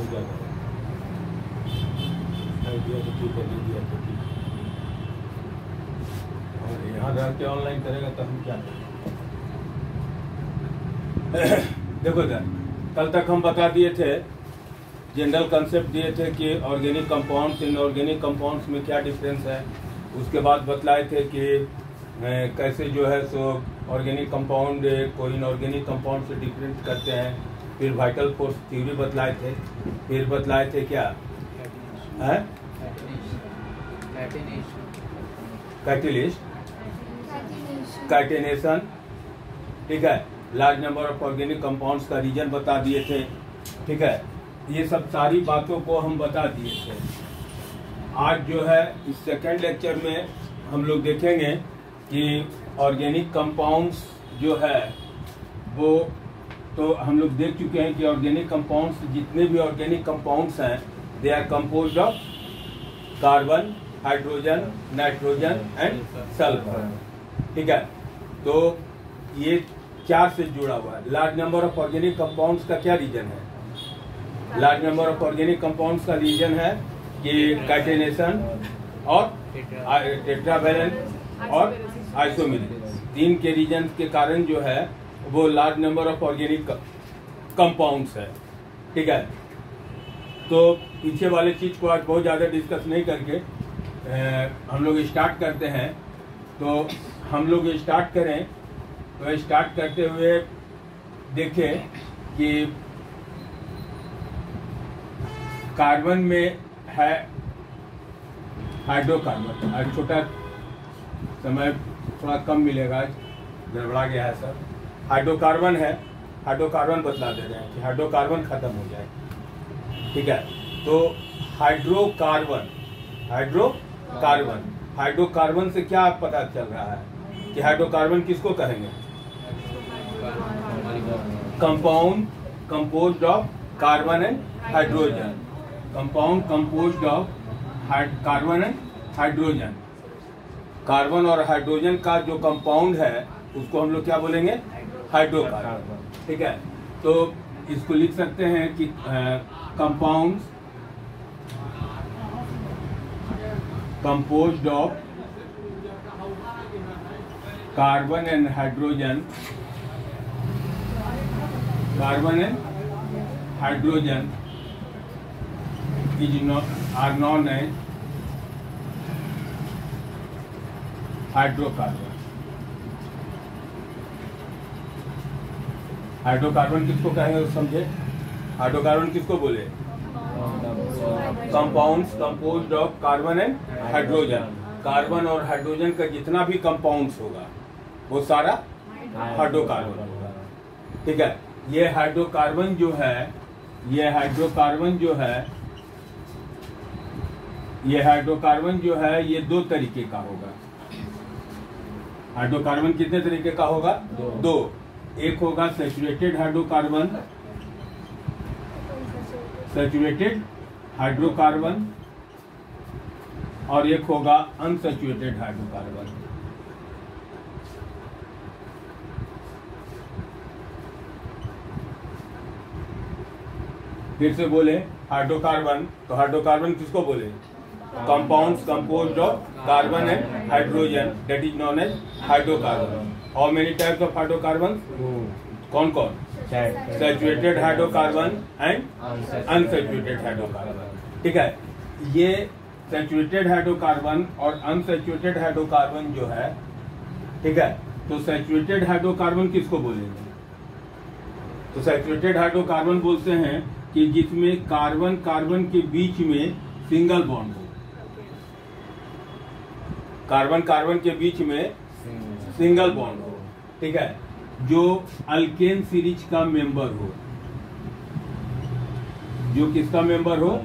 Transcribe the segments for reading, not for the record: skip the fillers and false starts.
क्या करें, आइडिया तो ठीक है, ले दिया तो ठीक है, और यहाँ रह के ऑनलाइन करेगा तो हम क्या करें। देखो सर, कल तक हम बता दिए थे, जनरल कंसेप्ट दिए थे कि ऑर्गेनिक कंपाउंड्स, इनऑर्गेनिक कंपाउंड्स में क्या डिफरेंस है। उसके बाद बतलाए थे कि कैसे जो है सो ऑर्गेनिक कंपाउंड को इनऑर्गेनिक कंपाउंड से डिफरेंट करते हैं। फिर वाइटल फोर्स थ्योरी बतलाए थे। फिर बतलाए थे क्या है, कैटेलिस्ट, कैटेनेशन, ठीक है। Large number of organic compounds का रीजन बता दिए थे, ठीक है। ये सब सारी बातों को हम बता दिए थे। आज जो है इस सेकेंड लेक्चर में हम लोग देखेंगे कि ऑर्गेनिक कंपाउंड्स जो है वो तो हम लोग देख चुके हैं कि ऑर्गेनिक कंपाउंड्स, जितने भी ऑर्गेनिक कंपाउंड्स हैं, they are composed of carbon, hydrogen, nitrogen and sulphur, ठीक है। तो ये चार से जुड़ा हुआ है। Large number of organic compounds का क्या रीजन है? Large number of organic compounds का रीजन है कि कैटेनेशन और टेट्रावैलेंट और आइसोमेरिक, तीन के रीजन के कारण जो है वो large number of organic compounds है, ठीक है। तो पीछे वाले चीज को आज बहुत ज्यादा डिस्कस नहीं करके हम लोग स्टार्ट करते हैं। तो हम लोग स्टार्ट करें तो स्टार्ट करते हुए देखें कि कार्बन में है हाइड्रोकार्बन। आज छोटा समय थोड़ा कम मिलेगा, गड़बड़ा गया है सर। हाइड्रोकार्बन है, हाइड्रोकार्बन बतला दे रहे हैं कि हाइड्रोकार्बन खत्म हो जाए, ठीक है। तो हाइड्रोकार्बन, हाइड्रोकार्बन, हाइड्रोकार्बन से क्या पता चल रहा है कि हाइड्रोकार्बन किसको कहेंगे? Compound composed of carbon and hydrogen, compound composed of carbon and hydrogen. Carbon और हाइड्रोजन का जो कंपाउंड है उसको हम लोग क्या बोलेंगे? हाइड्रोकार्बन, ठीक है। तो इसको लिख सकते हैं कि compounds composed of carbon and hydrogen, carbon and hydrogen are known as hydrocarbon. Hydrocarbon किसको कहेंगे समझे? हाइड्रोकार्बन किसको बोले? Compounds composed of carbon and hydrogen. Carbon और हाइड्रोजन का जितना भी कंपाउंड्स होगा वो सारा हाइड्रोकार्बन होगा, ठीक है। ये हाइड्रोकार्बन जो है, ये हाइड्रोकार्बन जो है, ये हाइड्रोकार्बन जो है ये दो तरीके का होगा। हाइड्रोकार्बन कितने तरीके का होगा? दो। एक होगा सैचुरेटेड हाइड्रोकार्बन, सैचुरेटेड हाइड्रोकार्बन, और एक होगा अनसैचुरेटेड हाइड्रोकार्बन। फिर से बोले हाइड्रोकार्बन, तो हाइड्रोकार्बन किसको बोले? Compounds composed of carbon and hydrogen, that is known as hydrocarbon. How many types of hydrocarbon? कौन कौन? Saturated hydrocarbon and unsaturated hydrocarbon, ठीक है। ये सैचुरेटेड हाइड्रोकार्बन और अनसैचुरेटेड हाइड्रोकार्बन जो है, ठीक है। तो सैचुरेटेड हाइड्रोकार्बन किसको बोलेंगे? तो सैचुरेटेड हाइड्रोकार्बन बोलते हैं कि जिसमें कार्बन कार्बन के बीच में सिंगल बॉन्ड हो, कार्बन कार्बन के बीच में सिंगल बॉन्ड हो, ठीक है। जो अल्केन सीरीज का मेंबर हो, जो किसका मेंबर हो?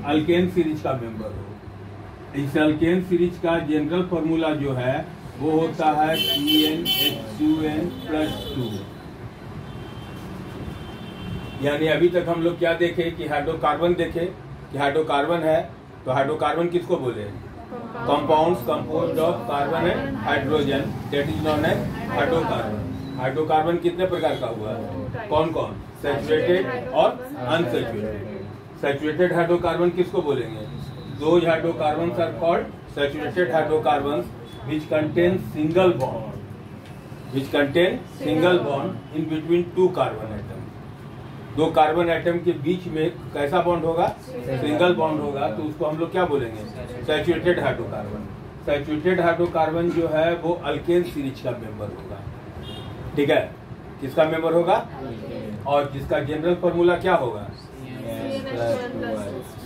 अल्केन सीरीज का मेंबर हो। इस अल्केन सीरीज का जनरल फॉर्मूला जो है वो होता है CnH2n+2। यानी अभी तक हम लोग क्या देखे कि हाइड्रोकार्बन देखे कि हाइड्रोकार्बन है, तो हाइड्रोकार्बन किसको बोले? Compounds composed of carbon and hydrogen, that is known as hydrocarbon. Hydrocarbon कितने प्रकार का हुआ? कौन कौन? सैचुरेटेड और अनसैचुरेटेड। सैचुरेटेड हाइड्रोकार्बन किसको बोलेंगे? Those hydrocarbons are called saturated hydrocarbons which contain single bond in between two carbon atom. दो कार्बन एटम के बीच में कैसा बॉन्ड होगा? सिंगल बॉन्ड होगा, तो उसको हम लोग क्या बोलेंगे? Saturated hydrocarbon. सैचुरेटेड हाइड्रोकार्बन जो है वो अल्केन सीरीज का मेंबर होगा, ठीक है? किसका मेंबर होगा? और जिसका जनरल फॉर्मूला क्या होगा?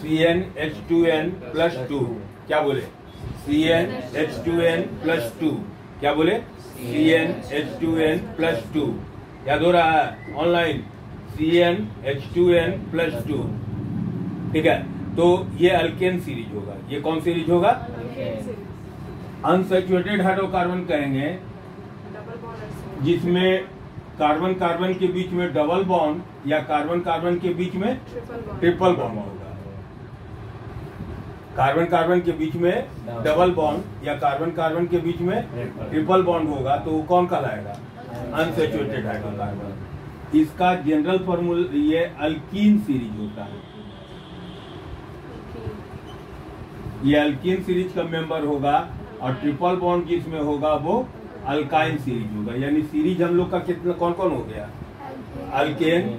CnH2n+2। क्या बोले? CnH2n+2। क्या बोले? CnH2n+2। याद हो रहा है? ऑनलाइन CnH2n+2, ठीक है? तो ये अल्केन सीरीज होगा। ये कौन सीरीज होगा? अनसैचुरेटेड हाइड्रोकार्बन कहेंगे जिसमें कार्बन कार्बन के बीच में डबल बॉन्ड या कार्बन कार्बन के बीच में ट्रिपल बॉन्ड होगा। कार्बन कार्बन के बीच में डबल बॉन्ड या कार्बन कार्बन के बीच में ट्रिपल बॉन्ड होगा, तो वो कौन कहलाएगा? Unsaturated hydrocarbon. इसका जनरल फॉर्मूला ये अल्कीन सीरीज होता है। ये अल्कीन सीरीज का मेंबर होगा, और ट्रिपल बॉन्ड जिसमें होगा वो अल्काइन सीरीज होगा। यानी सीरीज हम लोग का कितना कौन कौन हो गया? अल्केन,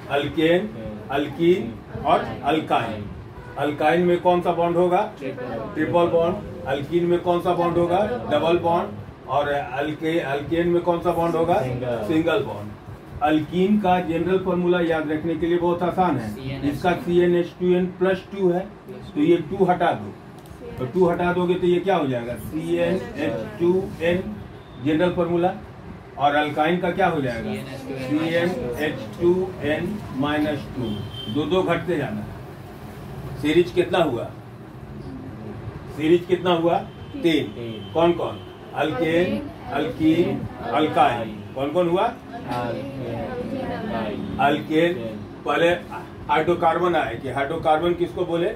अल्केन, अल्कीन और अल्काइन। अल्काइन में कौन सा बॉन्ड होगा? Triple bond. अल्कीन में कौन सा बॉन्ड होगा? Double bond. और अल्केन में कौन सा बॉन्ड होगा? Single bond. अल्कीन का जनरल फॉर्मूला याद रखने के लिए बहुत आसान है। इसका CnH2n+2 है, तो ये 2 हटा दो, तो 2 हटा दोगे तो ये क्या हो जाएगा? CnH2n general formula. और अल्काइन का क्या हो जाएगा? CnH2n-2। दो घटते जाना। सीरीज कितना हुआ? सीरीज कितना हुआ? 3। कौन कौन? Alkane, alkyne, alkyne. कौन कौन हुआ? अल्केन। पहले हाइड्रोकार्बन आए कि हाइड्रोकार्बन किसको बोले?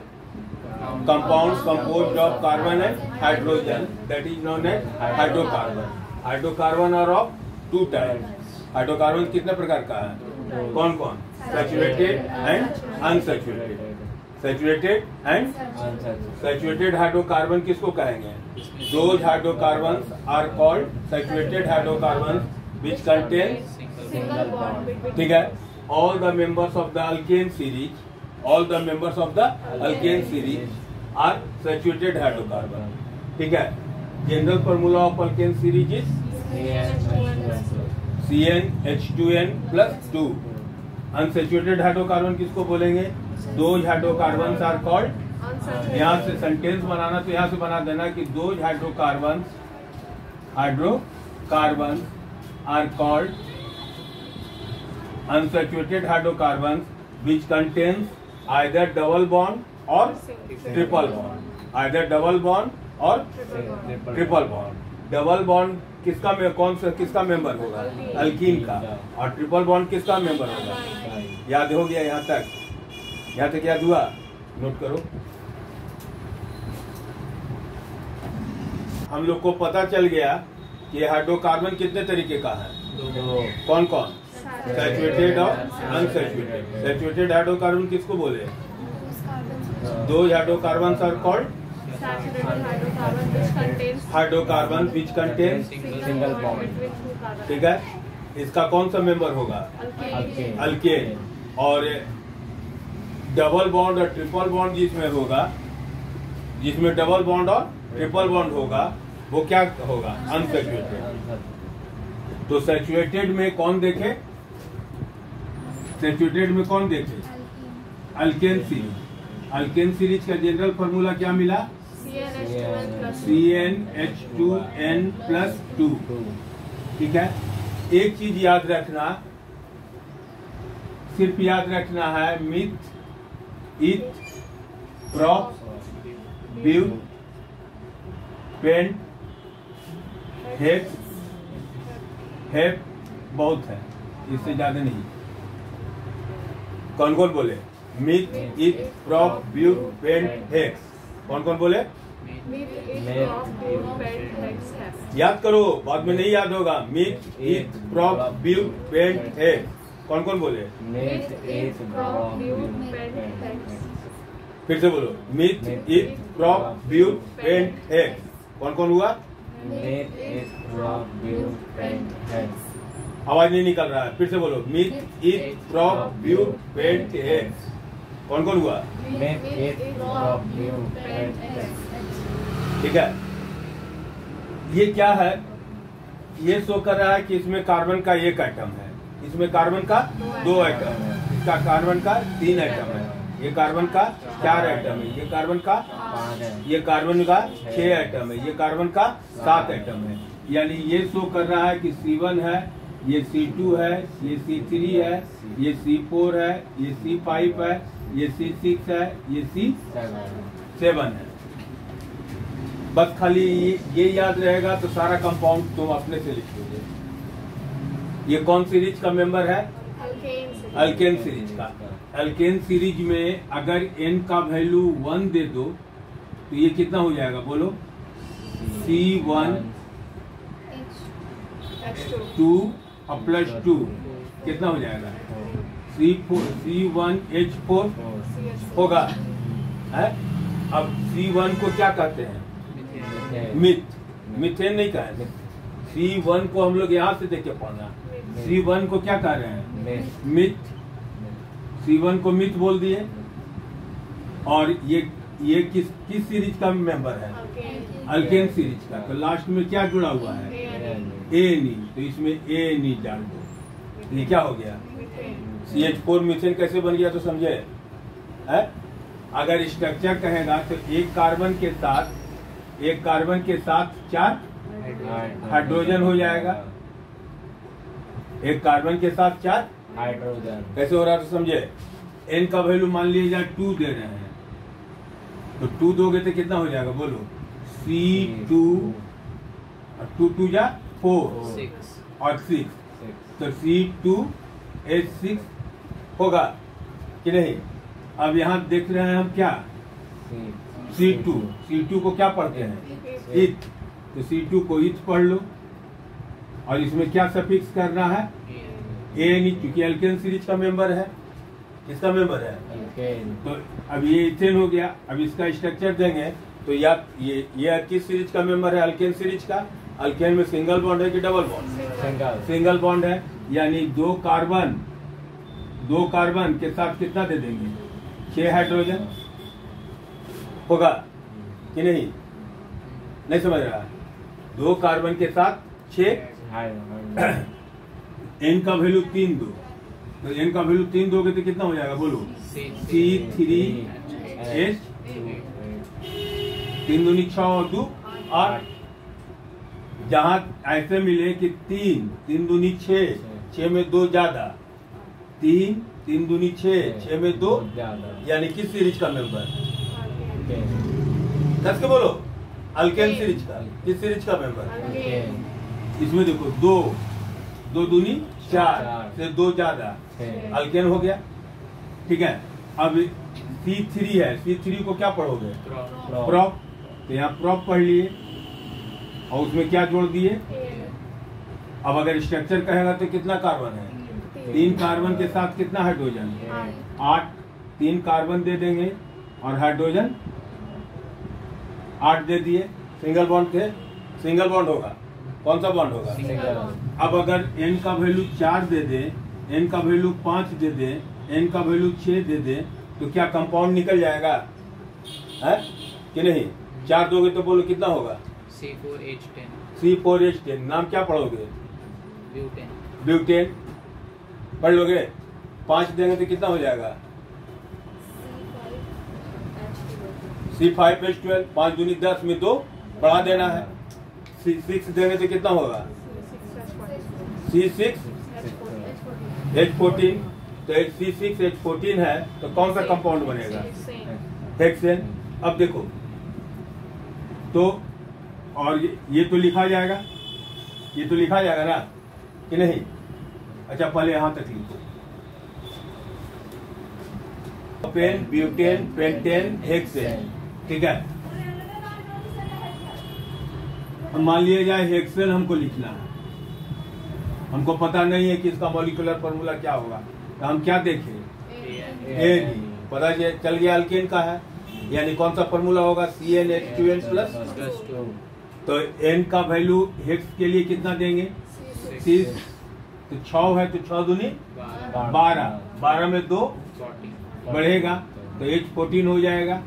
Compounds composed of carbon and hydrogen, that is known as hydrocarbon. Hydrocarbon are of 2 types. Hydrocarbon कितने प्रकार का है? कौन कौन? Saturated and unsaturated. Saturated and saturated hydrocarbon किसको कहेंगे? Those hydrocarbons are called saturated hydrocarbon which contains single bond between, ठीक है? all the members of the alkane series are saturated hydrocarbon, ठीक है? General formula of alkane series is CnH2n+2। Unsaturated hydrocarbon किसको बोलेंगे? Those hydrocarbons are called, यहाँ से sentence बनाना तो यहाँ से बना देना कि those hydrocarbons are called unsaturated hydrocarbons which contains either double bond or triple bond, either double bond or triple bond. Double bond किसका किसका मेंबर होगा? अल्कीन का। और ट्रिपल बॉन्ड किसका मेंबर होगा? याद हो गया? यहाँ तक याद हुआ? नोट करो। हम लोग को पता चल गया ये हाइड्रोकार्बन कितने तरीके का है? कौन कौन? सैचुरेटेड और अनसैचुरेटेड। सैचुरेटेड हाइड्रोकार्बन किसको बोले? Those hydrocarbon are called hydrocarbon which contain single bond, ठीक है? इसका कौन सा मेंबर होगा? अल्केन। और डबल बॉन्ड और ट्रिपल बॉन्ड जिसमें होगा, जिसमें डबल बॉन्ड और ट्रिपल बॉन्ड होगा, वो क्या होगा? अनसैचुरेटेड। तो सैचुरेटेड में कौन देखे? सैचुरेटेड में कौन देखे? Alkane series. अल्केन सीरीज का जनरल फॉर्मूला क्या मिला? CnH2n+2, ठीक है? एक चीज याद रखना, सिर्फ याद रखना है, मिथ, इथ, प्रॉप, ब्यूट, पेंट, हेप बहुत है, इससे ज्यादा नहीं। कौन कौन बोले? मिथ, इथ, प्रॉप, ब्यूट, पेंट, हेक्स। कौन कौन बोले? याद करो, बाद में नहीं याद होगा। मिथ, इथ, प्रॉप, ब्यूट, पेंट, हेक्स। कौन कौन बोले? Meth, eth, prop, but, pent, फिर से बोलो। Meth, eth, prop, but, pent, hex. कौन कौन हुआ? Meth, eth, prop, but, pent, hex. आवाज नहीं निकल रहा है, फिर से बोलो। Meth, eth, prop, but, pent, hex. कौन कौन हुआ? Meth, eth, prop, but, pent, hex. ठीक है। ये क्या है? ये शो कर रहा है कि इसमें कार्बन का एक एटम है, इसमें कार्बन का 2 एटम है, इसका कार्बन का 3 एटम है, ये कार्बन का 4 एटम है, ये कार्बन का 5 है, ये कार्बन का 6 एटम है, ये कार्बन का 7 एटम है। यानी ये शो कर रहा है कि C1 है, ये C2 है, ये C3 है, ये C4 है, ये C5 है, ये C6 है, ये C7 है। बस खाली ये याद रहेगा तो सारा कंपाउंड तुम अपने से लिख लोगे। ये कौन सीरीज का मेंबर है? अल्केन सीरीज का। अल्केन सीरीज में अगर n का वैल्यू 1 दे दो तो ये कितना हो जाएगा बोलो? C1 2 और प्लस 2 कितना हो जाएगा? C1H4 होगा है। अब C1 को क्या कहते हैं? मिथ, मिथेन नहीं कहा। C1 को हम लोग यहाँ से देख के पढ़ना। C1 को क्या कह रहे हैं? मिथ। C1 को मिथ बोल दिए। और ये किस सीरीज का मेंबर है? अल्केन सीरीज का। तो लास्ट में क्या जुड़ा हुआ है? एनी। तो इसमें एनी डाल दो। ये क्या हो गया? CH4 मीथेन कैसे बन गया तो समझे है? अगर स्ट्रक्चर कहेगा तो एक कार्बन के साथ 4 हाइड्रोजन हो जाएगा। एक कार्बन के साथ 4 हाइड्रोजन। कैसे हो रहा तो समझे। n का वैल्यू मान लीजिए 2 दे रहे हैं तो 2 दोगे तो कितना हो जाएगा बोलो? C2 और 2 2 जा 4 और 6 तो C2H6 होगा कि नहीं। अब यहाँ देख रहे हैं हम क्या? C2 को क्या पढ़ते हैं? ईथ। तो C2 को ईथ पढ़ लो। और इसमें क्या सफिक्स करना है? एन, क्योंकि अल्केन सीरीज का मेंबर है। किसका मेंबर है? तो अब ये इथेन हो गया। अब इसका स्ट्रक्चर देंगे तो या ये किस सीरीज का मेंबर है? अल्केन सीरीज का। अल्केन में सिंगल बॉन्ड है कि डबल बॉन्ड? सिंगल बॉन्ड है। यानी 2 कार्बन के साथ कितना दे देंगे? 6 हाइड्रोजन होगा कि नहीं? नहीं समझ रहा है? 2 कार्बन के साथ 6। n का वैल्यू 3 दो तो n का वैल्यू 3 दोगे तो कितना हो जाएगा बोलो? C3H 3 दूनी 6 और 2 8। जहाँ ऐसे मिले कि 3 दूनी 6 में 2 ज्यादा, 3 दूनी 6 में 2 यानी किस सीरीज का मेंबर? दस के बोलो। अल्केन सीरीज का। किस सीरीज का मेंबर? इसमें देखो 2 दूनी 4 से 2 ज्यादा, अल्केन हो गया। ठीक है। अब C3 है, C3 को क्या पढ़ोगे? प्रॉप। तो यहाँ प्रॉप पढ़ लिए और उसमें क्या जोड़ दिए? अब अगर स्ट्रक्चर कहेगा तो कितना कार्बन है? 3 कार्बन के साथ कितना हाइड्रोजन? 8। 3 कार्बन दे देंगे और हाइड्रोजन 8 दे दिए। सिंगल बॉन्ड थे, सिंगल बॉन्ड होगा। कौन सा बॉन्ड होगा? अब अगर n का वैल्यू 4 दे दे, n का वैल्यू 5 दे दे, n का वैल्यू 6 दे दे तो क्या कंपाउंड निकल जाएगा है कि नहीं? 4 दोगे तो बोलो कितना होगा? C4H10। नाम क्या पढ़ोगे? ब्यूटेन पढ़ लोगे। 5 देंगे तो कितना हो जाएगा? C5H12। 5 दूनी 10 में 2 बढ़ा देना है। C6 देंगे तो कितना होगा? C6H14। तो एक C6H14 है तो कौन सा कंपाउंड बनेगा? हेक्सेन। अब देखो तो और ये तो लिखा जाएगा, ये तो लिखा जाएगा ना कि नहीं? अच्छा पहले यहां तक लिखो। पेन, ब्यूटेन, पेंटेन, हेक्सेन। ठीक है। मान लिया जाए हेक्सेन हमको लिखना है हमको पता नहीं है कि इसका मॉलिक्यूलर फॉर्मूला क्या होगा, तो हम क्या देखें, AD पता चल गया अल्केन का है, यानी कौन सा फॉर्मूला होगा, CnH2n+। तो N का वैल्यू हेक्स के लिए कितना देंगे, 6, तो 6 है तो 6 दूनी 12, 12 में 2 बढ़ेगा तो H14 हो जाएगा,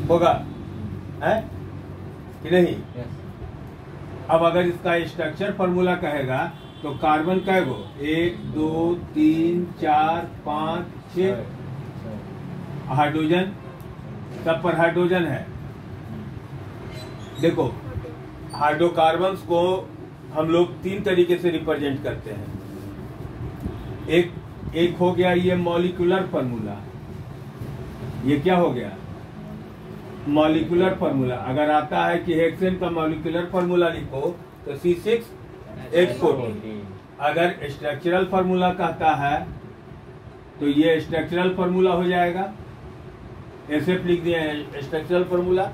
होगा है कि नहीं। अब अगर इसका स्ट्रक्चर फॉर्मूला कहेगा तो कार्बन कै गो, 1 2 3 4 5 6 हाइड्रोजन, सब पर हाइड्रोजन है। देखो हाइड्रोकार्बन्स को हम लोग 3 तरीके से रिप्रेजेंट करते हैं। एक हो गया ये मॉलिक्यूलर फॉर्मूला, ये क्या हो गया, मॉलिक्यूलर फॉर्मूला। अगर आता है कि हेक्सेन का मॉलिक्यूलर फॉर्मूला लिखो तो C6H14। अगर स्ट्रक्चरल फॉर्मूला कहता है तो ये स्ट्रक्चरल फॉर्मूला हो जाएगा, ऐसे लिख दिए हैं स्ट्रक्चरल फॉर्मूला।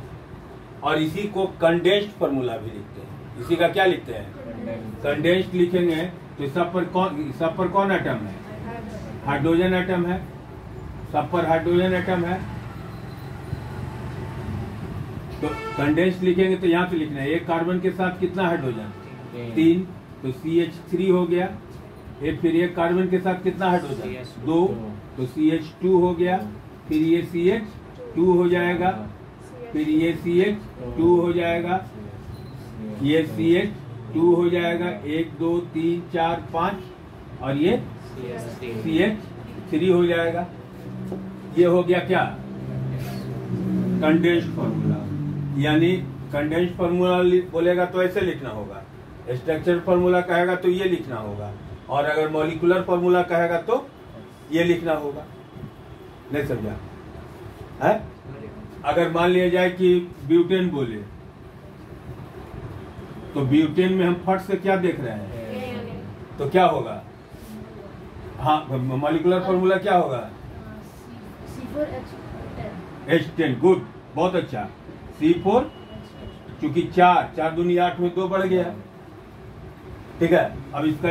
और इसी को कंडेंस्ड फॉर्मूला भी लिखते हैं। इसी का क्या लिखते हैं, कंडेंस्ड लिखेंगे तो सब पर कौन एटम है, हाइड्रोजन एटम है, सब पर हाइड्रोजन एटम है। तो कंडेंस्ड लिखेंगे तो यहाँ पे लिखना है, एक कार्बन के साथ कितना हाइड्रोजन, 3, तो CH3 हो गया। फिर एक कार्बन के साथ कितना हाइड्रोजन, 2, तो CH2 हो गया। फिर ये CH2 हो जाएगा, फिर ये CH2 हो जाएगा, ये CH2 हो जाएगा, 1 2 3 4 5, और ये CH3 हो जाएगा। ये हो गया क्या, कंडेंस्ड फॉर्मूला। यानी कंडेंस्ड फॉर्मूला बोलेगा तो ऐसे लिखना होगा, स्ट्रक्चर फॉर्मूला कहेगा तो ये लिखना होगा, और अगर मॉलिक्यूलर फॉर्मूला कहेगा तो ये लिखना होगा। नहीं समझा है। अगर मान लिया जाए कि ब्यूटेन बोले तो ब्यूटेन में हम फट से क्या देख रहे हैं, तो क्या होगा, हाँ मॉलिक्यूलर फॉर्मूला क्या होगा, H10। गुड, बहुत अच्छा। C4 क्योंकि 4 दूनी 8 में 2 बढ़ गया, ठीक है। अब इसका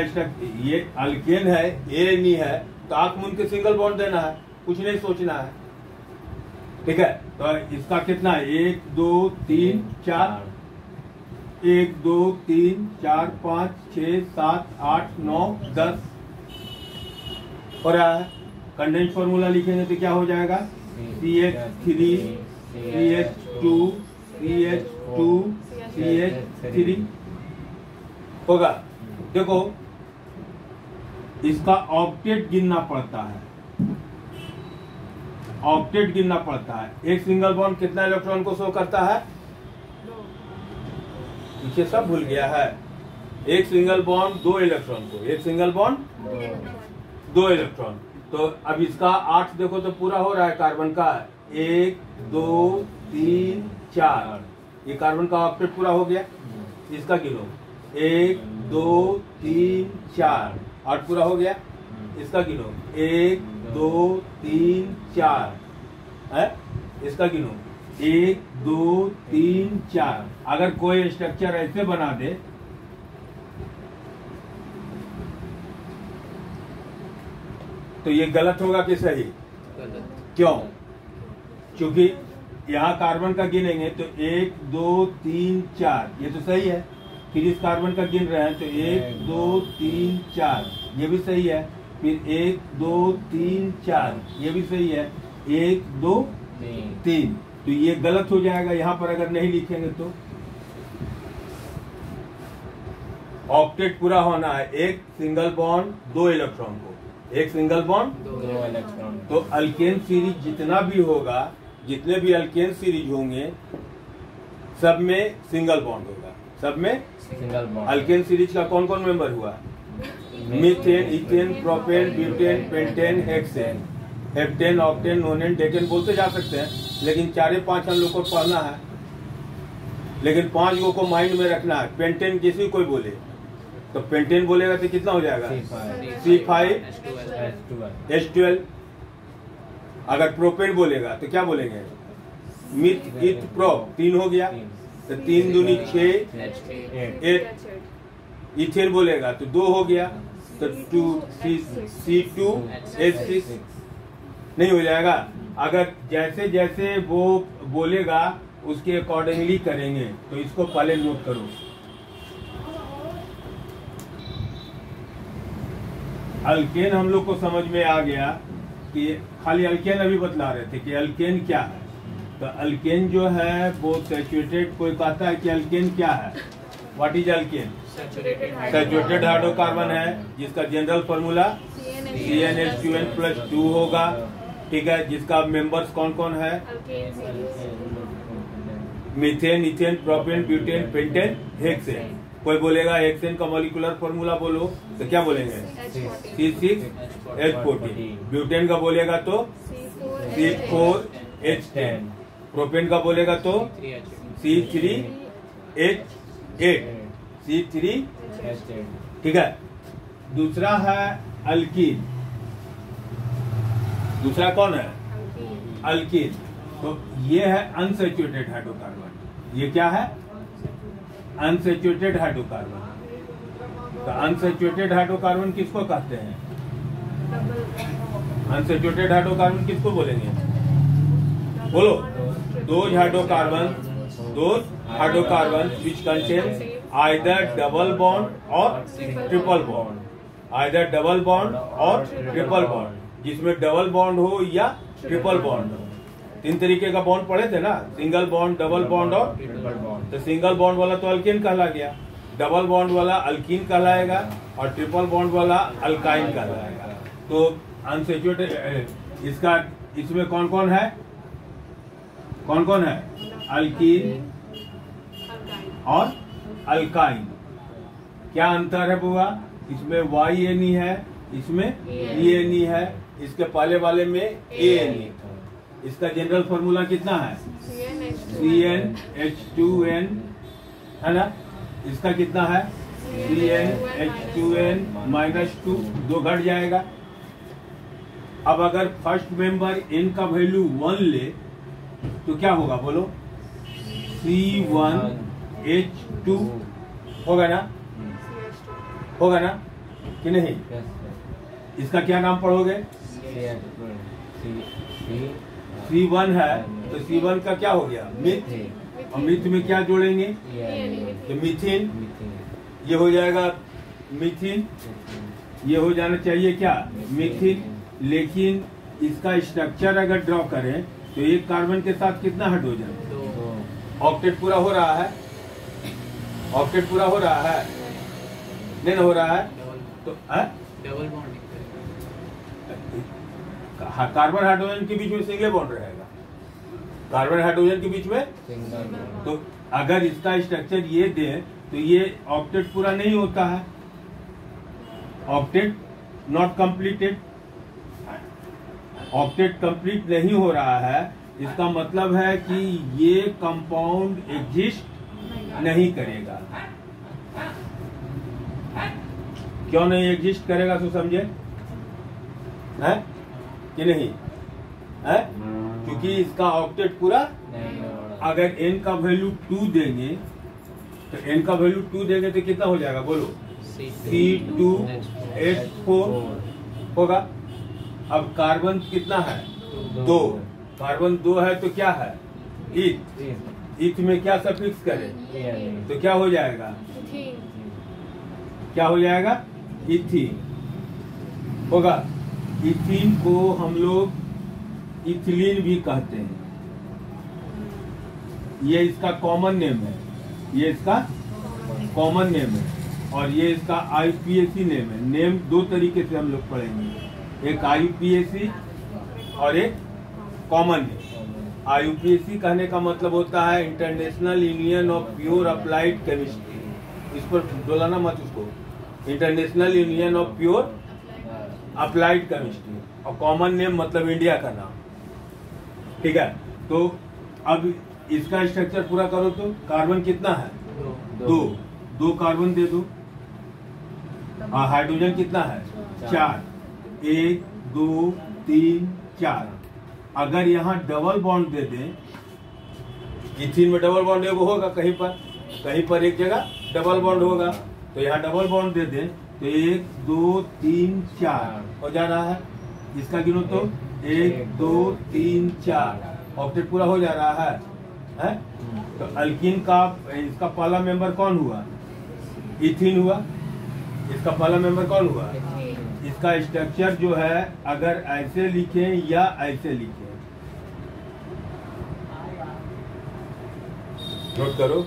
ये अल्केन है, ए नहीं है, तो आंख मूंद के सिंगल बॉन्ड देना है, कुछ नहीं सोचना है, ठीक है। तो इसका कितना है, 1 2 3 4, 1 2 3 4 5 6 7 8 9 10 हो रहा है। कंडेंस्ड फॉर्मूला लिखेंगे तो क्या हो जाएगा, CH3 CH2 CH2 CH3 होगा। देखो इसका ऑक्टेट गिनना पड़ता है, ऑक्टेट गिनना पड़ता है। एक सिंगल बॉन्ड कितना इलेक्ट्रॉन को शो करता है, पीछे सब भूल गया है। एक सिंगल बॉन्ड 2 इलेक्ट्रॉन को, एक सिंगल बॉन्ड 2 इलेक्ट्रॉन। तो अब इसका 8 देखो तो पूरा हो रहा है कार्बन का, 1 2 3 4, ये कार्बन का ऑक्टेट पूरा हो गया। इसका गिनो, 1 2 3 4, 8 पूरा हो गया। इसका गिनो, 1 2 3 4 है, इसका गिनो 1 2 3 4। अगर कोई स्ट्रक्चर ऐसे बना दे तो ये गलत होगा कि सही, क्यों, क्योंकि यहाँ कार्बन का गिनेंगे तो 1 2 3 4 ये तो सही है। फिर इस कार्बन का गिन रहे हैं तो 1 2 3 4 ये भी सही है। फिर 1 2 3 4 ये भी सही है, 1 2 3, तो ये गलत हो जाएगा यहाँ पर अगर नहीं लिखेंगे तो। ऑक्टेट पूरा होना है, एक सिंगल बॉन्ड 2 इलेक्ट्रॉन को, एक सिंगल बॉन्ड 2 इलेक्ट्रॉन। तो अल्केन सीरीज जितना भी होगा, जितने भी अल्केन सीरीज होंगे सब में सिंगल बॉन्ड होगा, सब में सिंगल बॉन्ड। अल्केन सीरीज का कौन कौन मेंबर हुआ, methane ethane propane butane pentane hexane, heptane octane नोनेन decane बोलते जा सकते हैं, लेकिन 4-5 हम लोग को पढ़ना है, लेकिन 5 को माइंड में रखना है। पेंटेन किसी कोई बोले तो पेंटेन बोलेगा तो कितना हो जाएगा, C5H12। अगर प्रोपेन बोलेगा तो क्या बोलेंगे, मिथ इथ प्रो, 3 हो गया, तो 3 दूनी 6 8 इथेन बोलेगा तो 2 हो गया, तो C2H6 नहीं हो जाएगा। अगर जैसे जैसे वो बोलेगा उसके अकॉर्डिंगली करेंगे, तो इसको पहले नोट करो। अल्केन हम लोग को समझ में आ गया कि खाली अल्केन अभी बतला रहे थे कि अल्केन क्या है। तो अल्केन जो है वो सैचुरेटेड, कोई कहता है कि अल्केन क्या है, what is alkane? Saturated hydrocarbon है जिसका जनरल फॉर्मूला CnH2n+2 होगा, ठीक है। जिसका मेंबर्स कौन कौन है? Methane, ethane, propane, butane, pentane, hexane. कोई बोलेगा हेक्सेन का मॉलिक्यूलर फॉर्मूला बोलो तो क्या बोलेंगे? C6H14। ब्यूटेन का बोलेगा तो C4H10। प्रोपेन का बोलेगा तो C3H8। ठीक है। दूसरा है अल्कीन। दूसरा कौन है? अल्कीन। तो ये है अनसैचुरेटेड हाइड्रोकार्बन। ये क्या है? Unsaturated hydrocarbon. तो अनसैचुरेटेड हाइड्रोकार्बन किसको कहते हैं? अनसैचुरेटेड हाइड्रोकार्बन किसको बोलेंगे? बोलो। Those hydrocarbon which contains either double bond or triple bond, either double bond or triple bond, जिसमें डबल बॉन्ड हो या ट्रिपल बॉन्ड हो। 3 तरीके का बॉन्ड पढ़े थे ना, सिंगल बॉन्ड, डबल बॉन्ड और ट्रिपल बॉन्ड। तो सिंगल बॉन्ड वाला तो अल्केन कहला गया, डबल बॉन्ड वाला अल्कीन कहलाएगा और ट्रिपल बॉन्ड वाला अल्काइन कहलाएगा। तो अनसैचुरेटेड इसका इसमें कौन कौन है? कौन कौन है? अल्कीन और अल्काइन। क्या अंतर है बुआ? इसमें YNE है, इसमें ENE है, इसके पहले वाले में ANE। इसका जनरल फॉर्मूला कितना है? CnH2n है ना। इसका कितना है? CnH2n-2, 2 घट जाएगा। अब अगर फर्स्ट मेंबर n का वैल्यू 1 ले तो क्या होगा बोलो? C1H2 होगा ना, होगा ना कि नहीं? इसका क्या नाम पढ़ोगे? C1 है तो C1 का क्या हो गया? मिथ। और मिथ में क्या जोड़ेंगे? तो मीथेन। ये हो जाएगा मीथेन। ये हो जाना चाहिए क्या? मीथेन। लेकिन इसका स्ट्रक्चर अगर ड्रॉ करें तो एक कार्बन के साथ कितना हाइड्रोजन? ऑक्टेट पूरा हो रहा है। ऑक्टेट पूरा हो रहा है, नहीं हो रहा है तो डबल बॉन्ड कार्बन हाइड्रोजन के बीच में सिंगल बॉन्ड रहेगा। कार्बन हाइड्रोजन के बीच में तो अगर इसका स्ट्रक्चर ये दे तो ये ऑक्टेट पूरा नहीं होता है। Octet not completed. Octet complete नहीं हो रहा है, इसका मतलब है कि ये कंपाउंड एग्जिस्ट नहीं करेगा। क्यों नहीं एग्जिस्ट करेगा तो समझे है कि नहीं है? क्योंकि इसका ऑक्टेट पूरा, अगर n का वैल्यू 2 देंगे तो n का वैल्यू 2 देंगे तो कितना हो जाएगा बोलो? C2H4 होगा। अब कार्बन कितना है? 2। कार्बन 2 है तो क्या है? ईथ। ईथ में क्या सफिक्स करें तो क्या हो जाएगा? क्या हो जाएगा? इथीन होगा। इथीन को हम लोग इथिलीन भी कहते हैं। ये इसका कॉमन नेम है, ये इसका कॉमन नेम है और ये इसका IUPAC नेम है। नेम 2 तरीके से हम लोग पढ़ेंगे, एक IUPAC और एक कॉमन नेम। IUPAC कहने का मतलब होता है international union of pure applied chemistry. इस पर डोलाना मत उसको। International union of pure applied chemistry और कॉमन नेम मतलब इंडिया का नाम, ठीक है। तो अब इसका स्ट्रक्चर पूरा करो तो कार्बन कितना है? 2 कार्बन दे दो और हाइड्रोजन कितना है? 4। 1 2 3 4। अगर यहाँ डबल बॉन्ड दे दें, इथीन में डबल बॉन्ड एगो होगा कहीं पर एक जगह डबल बॉन्ड होगा, तो यहाँ डबल बॉन्ड दे दें तो 1 2 3 4 हो जा रहा है। इसका गिनो तो 1 2 3 4 ऑक्टेट पूरा हो जा रहा है? तो अल्कीन का इसका पहला मेंबर कौन हुआ? इथीन हुआ। इसका पहला मेंबर कौन हुआ? इसका स्ट्रक्चर जो है अगर ऐसे लिखें या ऐसे लिखें, नोट करो।